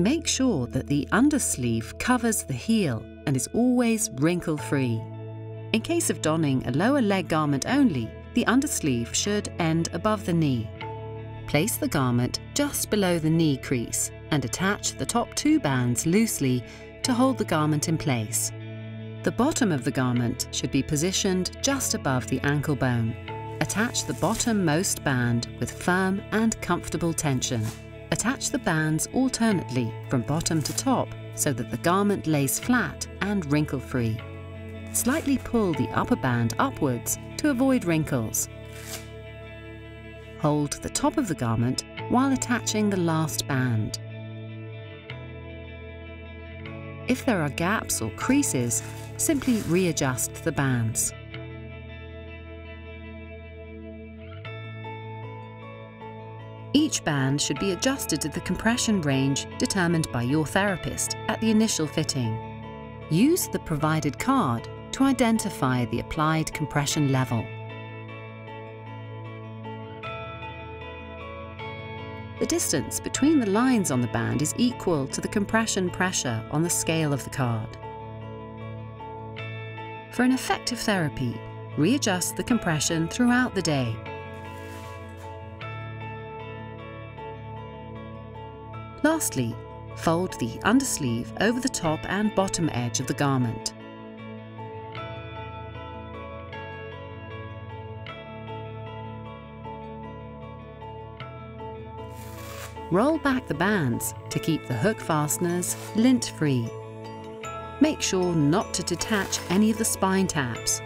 Make sure that the undersleeve covers the heel and is always wrinkle-free. In case of donning a lower leg garment only, the undersleeve should end above the knee. Place the garment just below the knee crease and attach the top 2 bands loosely to hold the garment in place. The bottom of the garment should be positioned just above the ankle bone. Attach the bottom-most band with firm and comfortable tension. Attach the bands alternately from bottom to top so that the garment lays flat and wrinkle-free. Slightly pull the upper band upwards to avoid wrinkles. Hold the top of the garment while attaching the last band. If there are gaps or creases, simply readjust the bands. Each band should be adjusted to the compression range determined by your therapist at the initial fitting. Use the provided card to identify the applied compression level. The distance between the lines on the band is equal to the compression pressure on the scale of the card. For an effective therapy, readjust the compression throughout the day. Lastly, fold the undersleeve over the top and bottom edge of the garment. Roll back the bands to keep the hook fasteners lint-free. Make sure not to detach any of the spine tabs